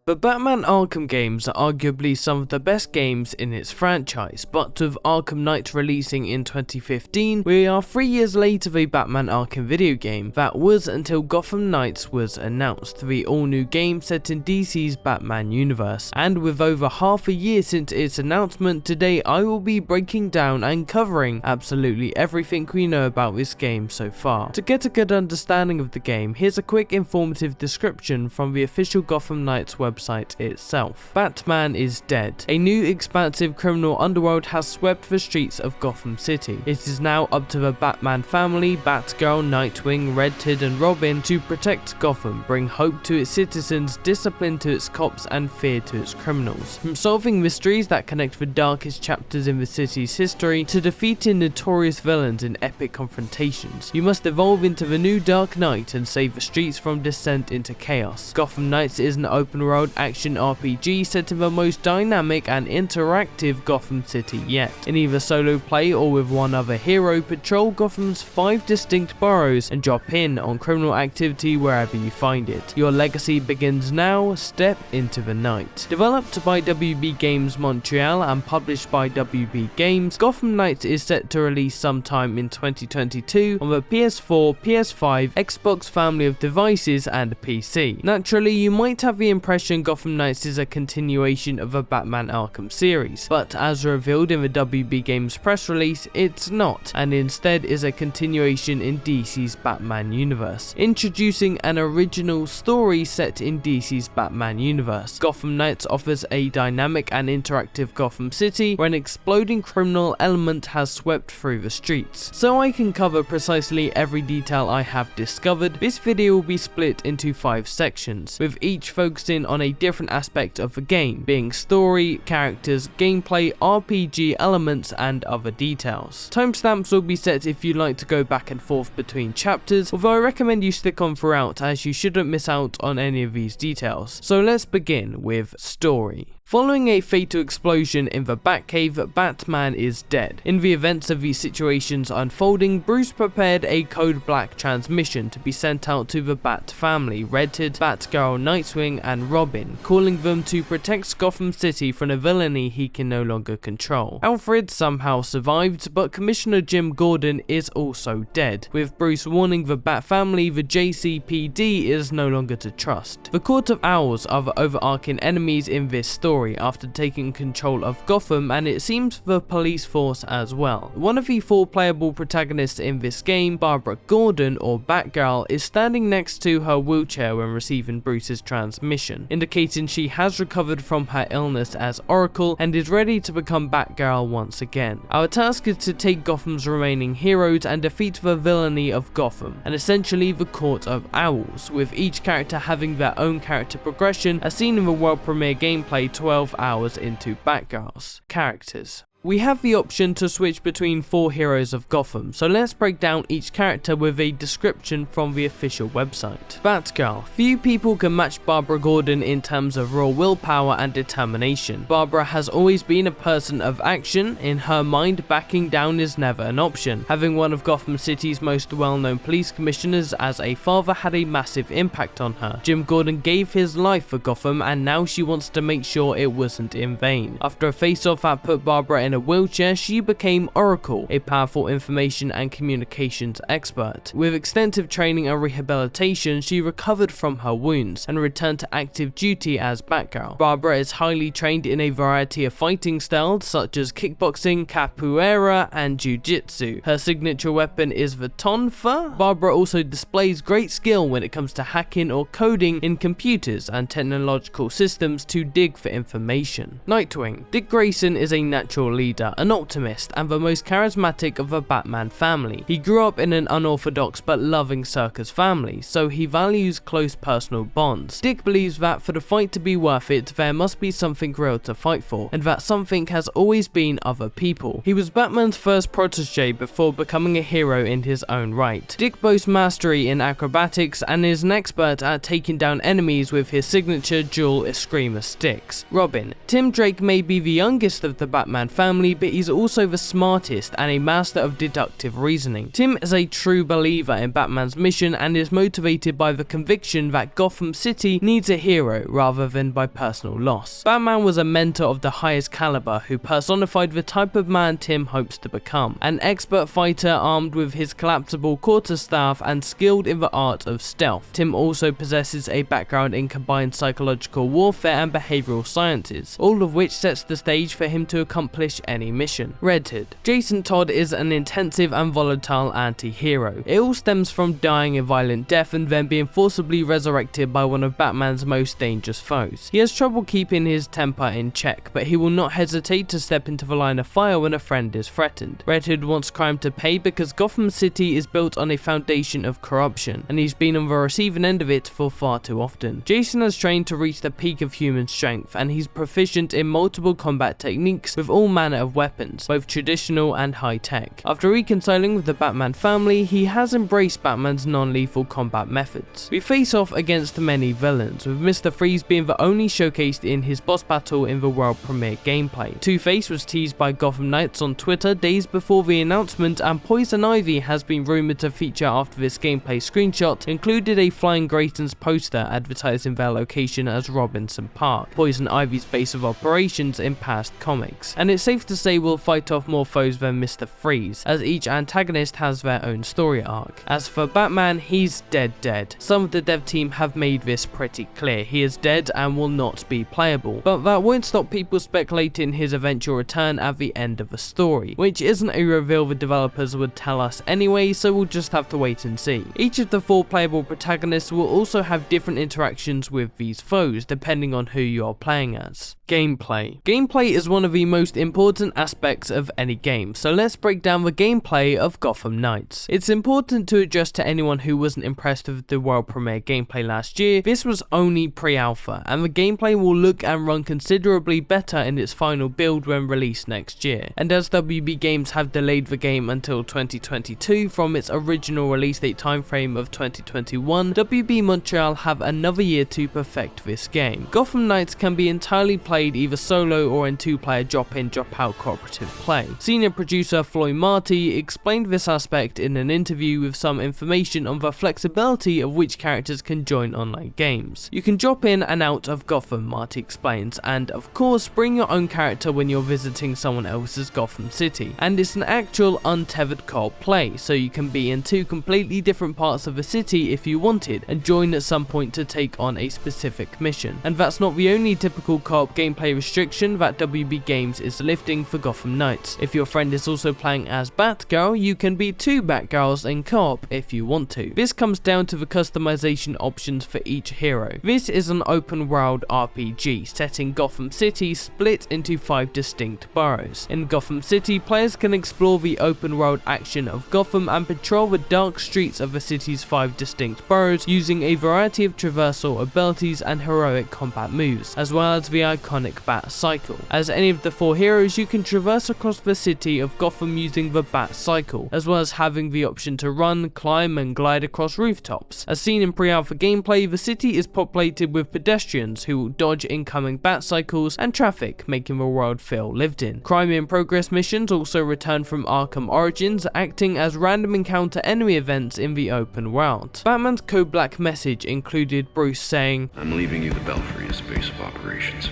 The Batman Arkham games are arguably some of the best games in its franchise, but with Arkham Knights releasing in 2015, we are 3 years late of a Batman Arkham video game that was until Gotham Knights was announced, the all-new game set in DC's Batman universe. And with over half a year since its announcement, today I will be breaking down and covering absolutely everything we know about this game so far. To get a good understanding of the game, here's a quick informative description from the official Gotham Knights website itself. Batman is dead. A new expansive criminal underworld has swept the streets of Gotham City. It is now up to the Batman family, Batgirl, Nightwing, Red Hood and Robin to protect Gotham, bring hope to its citizens, discipline to its cops and fear to its criminals. From solving mysteries that connect the darkest chapters in the city's history to defeating notorious villains in epic confrontations, you must evolve into the new Dark Knight and save the streets from descent into chaos. Gotham Knights is an open world action RPG set in the most dynamic and interactive Gotham City yet. In either solo play or with one other hero, patrol Gotham's 5 distinct boroughs and drop in on criminal activity wherever you find it. Your legacy begins now, step into the night. Developed by WB Games Montreal and published by WB Games, Gotham Knights is set to release sometime in 2022 on the PS4, PS5, Xbox family of devices and PC. Naturally, you might have the impression Gotham Knights is a continuation of the Batman Arkham series, but as revealed in the WB Games press release, it's not, and instead is a continuation in DC's Batman universe, introducing an original story set in DC's Batman universe. Gotham Knights offers a dynamic and interactive Gotham City where an exploding criminal element has swept through the streets. So I can cover precisely every detail I have discovered, this video will be split into 5 sections, with each focusing on a different aspect of the game, being story, characters, gameplay, RPG elements and other details. Timestamps will be set if you'd like to go back and forth between chapters, although I recommend you stick on throughout as you shouldn't miss out on any of these details. So let's begin with story. Following a fatal explosion in the Batcave, Batman is dead. In the events of these situations unfolding, Bruce prepared a code black transmission to be sent out to the Bat family, Red Hood, Batgirl, Nightwing and Robin, calling them to protect Gotham City from a villainy he can no longer control. Alfred somehow survived, but Commissioner Jim Gordon is also dead, with Bruce warning the Bat family the JCPD is no longer to trust. The Court of Owls are the overarching enemies in this story after taking control of Gotham, and it seems the police force as well. One of the 4 playable protagonists in this game, Barbara Gordon or Batgirl, is standing next to her wheelchair when receiving Bruce's transmission, indicating she has recovered from her illness as Oracle and is ready to become Batgirl once again. Our task is to take Gotham's remaining heroes and defeat the villainy of Gotham, and essentially the Court of Owls, with each character having their own character progression as seen in the world premiere gameplay 12 hours into Batgirl's characters. We have the option to switch between 4 heroes of Gotham, so let's break down each character with a description from the official website. Batgirl. Few people can match Barbara Gordon in terms of raw willpower and determination. Barbara has always been a person of action. In her mind, backing down is never an option. Having one of Gotham City's most well-known police commissioners as a father had a massive impact on her. Jim Gordon gave his life for Gotham and now she wants to make sure it wasn't in vain. After a face-off that put Barbara in a wheelchair, she became Oracle, a powerful information and communications expert. With extensive training and rehabilitation, she recovered from her wounds and returned to active duty as Batgirl. Barbara is highly trained in a variety of fighting styles such as kickboxing, capoeira and jiu-jitsu. Her signature weapon is the tonfa. Barbara also displays great skill when it comes to hacking or coding in computers and technological systems to dig for information. Nightwing. Dick Grayson is a natural leader, an optimist, and the most charismatic of the Batman family. He grew up in an unorthodox but loving circus family, so he values close personal bonds. Dick believes that for the fight to be worth it, there must be something real to fight for, and that something has always been other people. He was Batman's first protege before becoming a hero in his own right. Dick boasts mastery in acrobatics and is an expert at taking down enemies with his signature dual Eskrima sticks. Robin. Tim Drake may be the youngest of the Batman family, family, but he's also the smartest and a master of deductive reasoning. Tim is a true believer in Batman's mission and is motivated by the conviction that Gotham City needs a hero rather than by personal loss. Batman was a mentor of the highest caliber who personified the type of man Tim hopes to become, an expert fighter armed with his collapsible quarterstaff and skilled in the art of stealth. Tim also possesses a background in combined psychological warfare and behavioral sciences, all of which sets the stage for him to accomplish any mission. Red Hood. Jason Todd is an intensive and volatile anti-hero. It all stems from dying a violent death and then being forcibly resurrected by one of Batman's most dangerous foes. He has trouble keeping his temper in check, but he will not hesitate to step into the line of fire when a friend is threatened. Red Hood wants crime to pay because Gotham City is built on a foundation of corruption, and he's been on the receiving end of it for far too often. Jason has trained to reach the peak of human strength, and he's proficient in multiple combat techniques with all manner of weapons, both traditional and high-tech. After reconciling with the Batman family, he has embraced Batman's non-lethal combat methods. We face off against many villains, with Mr. Freeze being the only showcased in his boss battle in the world premiere gameplay. Two-Face was teased by Gotham Knights on Twitter days before the announcement, and Poison Ivy has been rumoured to feature after this gameplay screenshot included a Flying Grayton's poster advertising their location as Robinson Park, Poison Ivy's base of operations in past comics, and it's safe to say we'll fight off more foes than Mr. Freeze, as each antagonist has their own story arc. As for Batman, he's dead. Some of the dev team have made this pretty clear. He is dead and will not be playable, but that won't stop people speculating his eventual return at the end of the story, which isn't a reveal the developers would tell us anyway, so we'll just have to wait and see. Each of the 4 playable protagonists will also have different interactions with these foes depending on who you are playing as. Gameplay. Gameplay is one of the most important aspects of any game, so let's break down the gameplay of Gotham Knights. It's important to address to anyone who wasn't impressed with the world premiere gameplay last year, this was only pre-alpha, and the gameplay will look and run considerably better in its final build when released next year. And as WB Games have delayed the game until 2022 from its original release date timeframe of 2021, WB Montreal have another year to perfect this game. Gotham Knights can be entirely played either solo or in 2-player drop-in drop-out cooperative play. Senior producer Floyd Marty explained this aspect in an interview with some information on the flexibility of which characters can join online games. You can drop in and out of Gotham, Marty explains, and of course bring your own character when you're visiting someone else's Gotham City. And it's an actual untethered co-op play, so you can be in 2 completely different parts of the city if you wanted, and join at some point to take on a specific mission. And that's not the only typical co-op gameplay restriction that WB Games is lifting for Gotham Knights. If your friend is also playing as Batgirl, you can be 2 Batgirls in co-op if you want to. This comes down to the customization options for each hero. This is an open world RPG set in Gotham City split into 5 distinct boroughs. In Gotham City, players can explore the open world action of Gotham and patrol the dark streets of the city's 5 distinct boroughs using a variety of traversal abilities and heroic combat moves, as well as the iconic Bat Cycle. As any of the 4 heroes, you can traverse across the city of Gotham using the Bat Cycle, as well as having the option to run, climb and glide across rooftops. As seen in pre-alpha gameplay, the city is populated with pedestrians who will dodge incoming Bat Cycles and traffic, making the world feel lived in. Crime in Progress missions also return from Arkham Origins, acting as random encounter enemy events in the open world. Batman's Code Black message included Bruce saying, "I'm leaving you the Belfry as base of operations.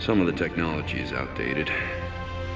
Some of the technology is outdated,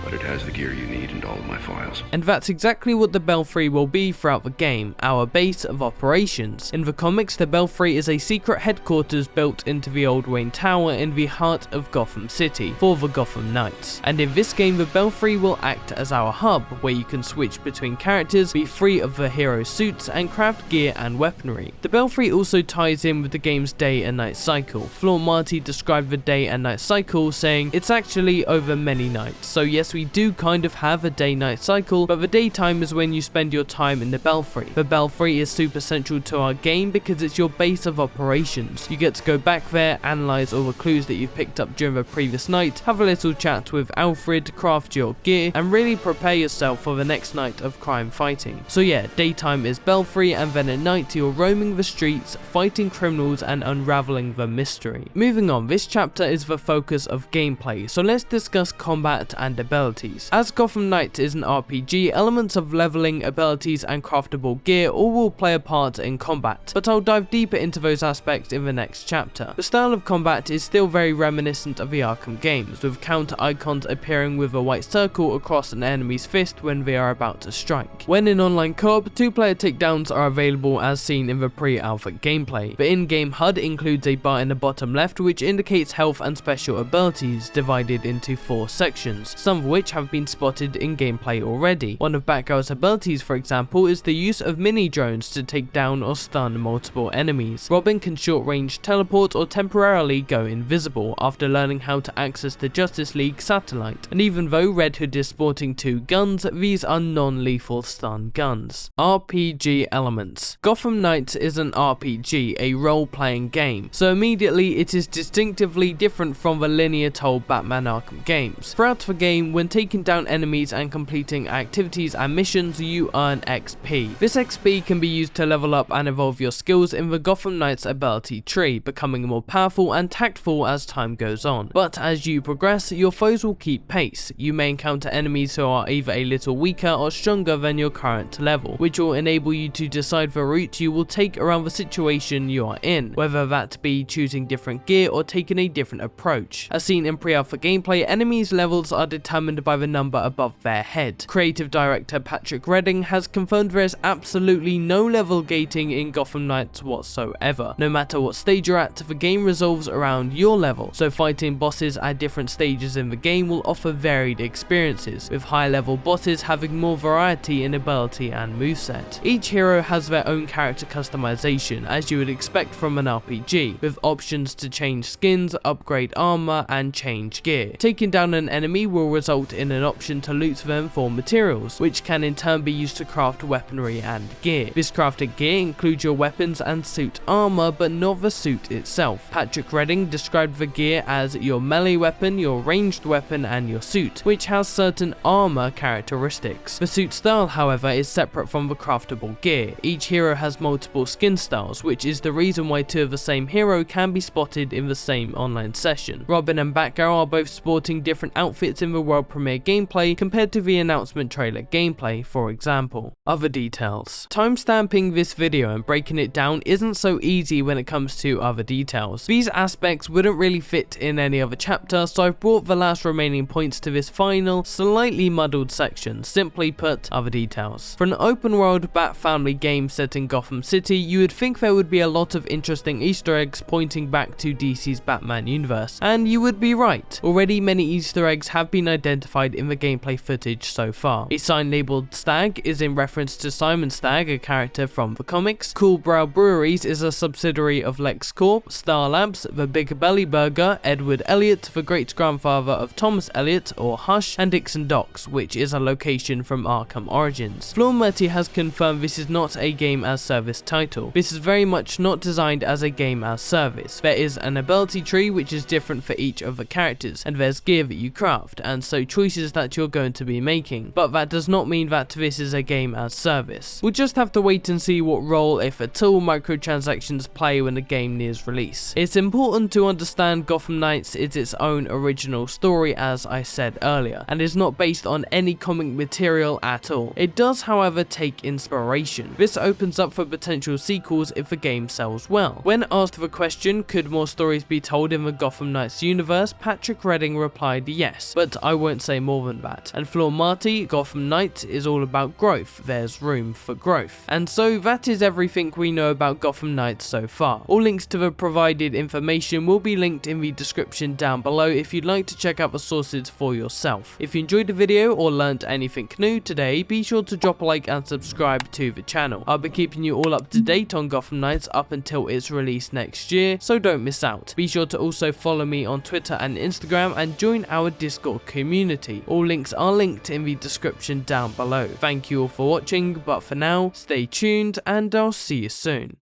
but it has the gear you need and all of my files." And that's exactly what the Belfry will be throughout the game, our base of operations. In the comics, the Belfry is a secret headquarters built into the old Wayne Tower in the heart of Gotham City for the Gotham Knights. And in this game, the Belfry will act as our hub, where you can switch between characters, be free of the hero's suits, and craft gear and weaponry. The Belfry also ties in with the game's day and night cycle. Floor Marty described the day and night cycle, saying, "It's actually over many nights, so yes, yes, we do kind of have a day-night cycle, but the daytime is when you spend your time in the Belfry. The Belfry is super central to our game because it's your base of operations. You get to go back there, analyze all the clues that you've picked up during the previous night, have a little chat with Alfred, craft your gear, and really prepare yourself for the next night of crime fighting. So yeah, daytime is Belfry, and then at night you're roaming the streets, fighting criminals and unraveling the mystery. Moving on, this chapter is the focus of gameplay, so let's discuss combat and abilities. As Gotham Knights is an RPG, elements of leveling, abilities and craftable gear all will play a part in combat, but I'll dive deeper into those aspects in the next chapter. The style of combat is still very reminiscent of the Arkham games, with counter icons appearing with a white circle across an enemy's fist when they are about to strike. When in online co-op, 2-player takedowns are available as seen in the pre-alpha gameplay. The in-game HUD includes a bar in the bottom left which indicates health and special abilities, divided into 4 sections, some of which have been spotted in gameplay already. One of Batgirl's abilities, for example, is the use of mini drones to take down or stun multiple enemies. Robin can short-range teleport or temporarily go invisible after learning how to access the Justice League satellite, and even though Red Hood is sporting 2 guns, these are non-lethal stun guns. RPG elements. Gotham Knights is an RPG, a role-playing game, so immediately it is distinctively different from the linear told Batman Arkham games. Throughout the game, when taking down enemies and completing activities and missions, you earn XP. This XP can be used to level up and evolve your skills in the Gotham Knights ability tree, becoming more powerful and tactful as time goes on. But as you progress, your foes will keep pace. You may encounter enemies who are either a little weaker or stronger than your current level, which will enable you to decide the route you will take around the situation you are in, whether that be choosing different gear or taking a different approach. As seen in pre-alpha gameplay, enemies' levels are determined by the number above their head. Creative director Patrick Redding has confirmed there is absolutely no level gating in Gotham Knights whatsoever. No matter what stage you're at, the game revolves around your level, so fighting bosses at different stages in the game will offer varied experiences, with higher level bosses having more variety in ability and moveset. Each hero has their own character customization, as you would expect from an RPG, with options to change skins, upgrade armor, and change gear. Taking down an enemy will result in an option to loot them for materials, which can in turn be used to craft weaponry and gear. This crafted gear includes your weapons and suit armor, but not the suit itself. Patrick Redding described the gear as your melee weapon, your ranged weapon, and your suit, which has certain armor characteristics. The suit style, however, is separate from the craftable gear. Each hero has multiple skin styles, which is the reason why 2 of the same hero can be spotted in the same online session. Robin and Batgirl are both sporting different outfits in the world premiere gameplay compared to the announcement trailer gameplay, for example. Other details. Timestamping this video and breaking it down isn't so easy when it comes to other details. These aspects wouldn't really fit in any other chapter, so I've brought the last remaining points to this final, slightly muddled section. Simply put, other details. For an open world Bat family game set in Gotham City, you would think there would be a lot of interesting Easter eggs pointing back to DC's Batman universe, and you would be right. Already many Easter eggs have been identified in the gameplay footage so far. A sign labeled Stag is in reference to Simon Stagg, a character from the comics. Cool Brow Breweries is a subsidiary of LexCorp. Star Labs, the Big Belly Burger, Edward Elliot, the great-grandfather of Thomas Elliot or Hush, and Dixon Docks, which is a location from Arkham Origins. Flaw Murty has confirmed this is not a game-as-service title. This is very much not designed as a game-as-service. There is an ability tree which is different for each of the characters, and there's gear that you craft, and so choices that you're going to be making, but that does not mean that this is a game-as-service. We'll just have to wait and see what role, if at all, microtransactions play when the game nears release. It's important to understand Gotham Knights is its own original story, as I said earlier, and is not based on any comic material at all. It does, however, take inspiration. This opens up for potential sequels if the game sells well. When asked the question, could more stories be told in the Gotham Knights universe, Patrick Redding replied yes, but I won't say more than that. And Flaw Marty, Gotham Knights is all about growth. There's room for growth. And so that is everything we know about Gotham Knights so far. All links to the provided information will be linked in the description down below if you'd like to check out the sources for yourself. If you enjoyed the video or learned anything new today, be sure to drop a like and subscribe to the channel. I'll be keeping you all up to date on Gotham Knights up until its release next year, so don't miss out. Be sure to also follow me on Twitter and Instagram and join our Discord community community. All links are linked in the description down below. Thank you all for watching, but for now, stay tuned and I'll see you soon.